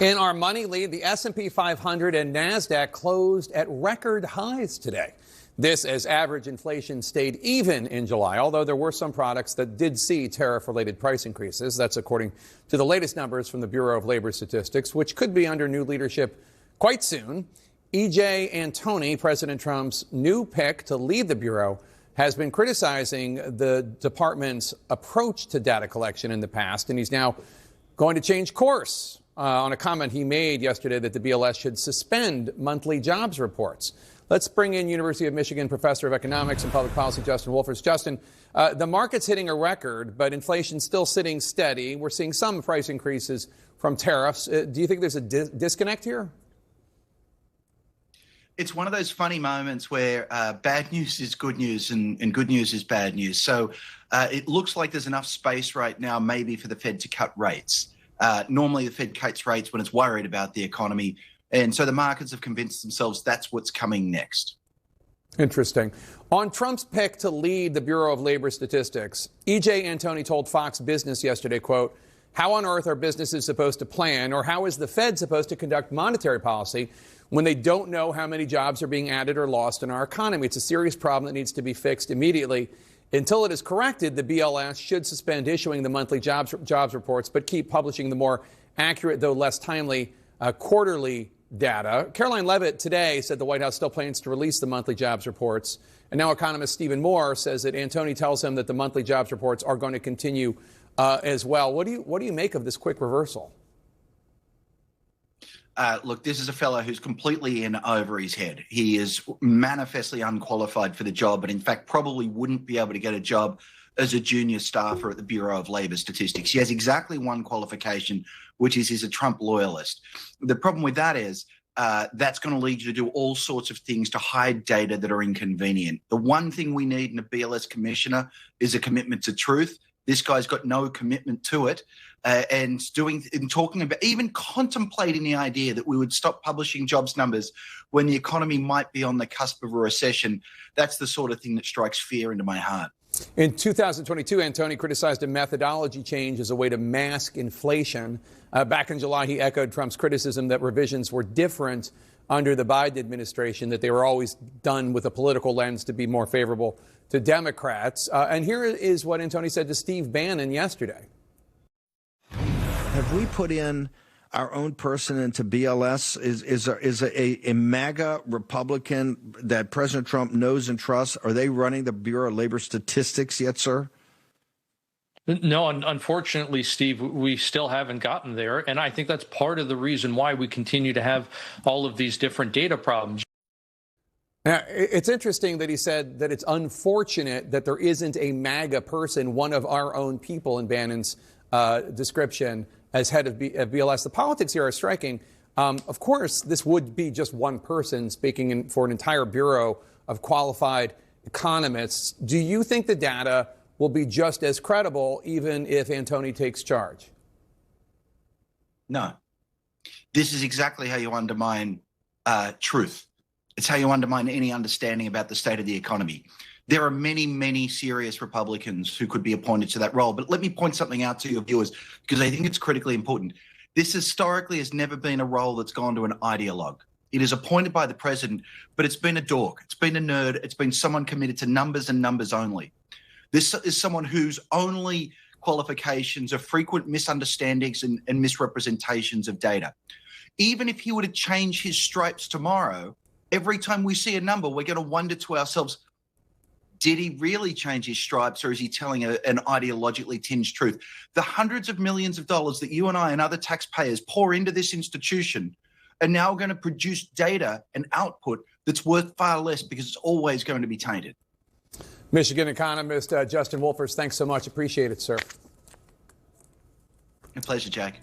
In our money lead, the S&P 500 and NASDAQ closed at record highs today. This as average inflation stayed even in July, although there were some products that did see tariff-related price increases. That's according to the latest numbers from the Bureau of Labor Statistics, which could be under new leadership quite soon. E.J. Antoni, President Trump's new pick to lead the Bureau, has been criticizing the department's approach to data collection in the past, and he's now going to change course on a comment he made yesterday that the BLS should suspend monthly jobs reports. Let's bring in University of Michigan professor of economics and public policy, Justin Wolfers. Justin, the market's hitting a record, but inflation's still sitting steady. We're seeing some price increases from tariffs. Do you think there's a disconnect here? It's one of those funny moments where bad news is good news and good news is bad news. So it looks like there's enough space right now maybe for the Fed to cut rates. Normally, the Fed cuts rates when it's worried about the economy. And so the markets have convinced themselves that's what's coming next. Interesting. On Trump's pick to lead the Bureau of Labor Statistics, E.J. Antoni told Fox Business yesterday, quote, "How on earth are businesses supposed to plan, or how is the Fed supposed to conduct monetary policy when they don't know how many jobs are being added or lost in our economy? It's a serious problem that needs to be fixed immediately. Until it is corrected, the BLS should suspend issuing the monthly jobs reports, but keep publishing the more accurate, though less timely, quarterly data." Caroline Leavitt today said the White House still plans to release the monthly jobs reports. And now economist Stephen Moore says that Antoni tells him that the monthly jobs reports are going to continue as well. What do you make of this quick reversal? Look, this is a fellow who's completely in over his head. He is manifestly unqualified for the job, but in fact probably wouldn't be able to get a job as a junior staffer at the Bureau of Labor Statistics. He has exactly one qualification, which is he's a Trump loyalist. The problem with that is that's going to lead you to do all sorts of things to hide data that are inconvenient. The one thing we need in a BLS commissioner is a commitment to truth. This guy's got no commitment to it, and talking about even contemplating the idea that we would stop publishing jobs numbers when the economy might be on the cusp of a recession. That's the sort of thing that strikes fear into my heart. In 2022, Antoni criticized a methodology change as a way to mask inflation. Back in July, he echoed Trump's criticism that revisions were different under the Biden administration, that they were always done with a political lens to be more favorable to Democrats. And here is what Antoni said to Steve Bannon yesterday. Have we put in our own person into BLS? Is a MAGA Republican that President Trump knows and trusts, are they running the Bureau of Labor Statistics yet, sir? No, unfortunately, Steve, we still haven't gotten there. And I think that's part of the reason why we continue to have all of these different data problems. Now, it's interesting that he said that it's unfortunate that there isn't a MAGA person, one of our own people in Bannon's description as head of BLS. The politics here are striking. Of course, this would be just one person speaking for an entire bureau of qualified economists. Do you think the data will be just as credible even if Antoni takes charge? No. This is exactly how you undermine truth. It's how you undermine any understanding about the state of the economy. There are many, many serious Republicans who could be appointed to that role. But let me point something out to your viewers, because I think it's critically important. This historically has never been a role that's gone to an ideologue. It is appointed by the president, but it's been a dork. It's been a nerd. It's been someone committed to numbers and numbers only. This is someone whose only qualifications are frequent misunderstandings and misrepresentations of data. Even if he were to change his stripes tomorrow, every time we see a number, we're going to wonder to ourselves, did he really change his stripes, or is he telling an ideologically tinged truth? The hundreds of millions of dollars that you and I and other taxpayers pour into this institution are now going to produce data and output that's worth far less because it's always going to be tainted. Michigan economist Justin Wolfers, thanks so much. Appreciate it, sir. A pleasure, Jack.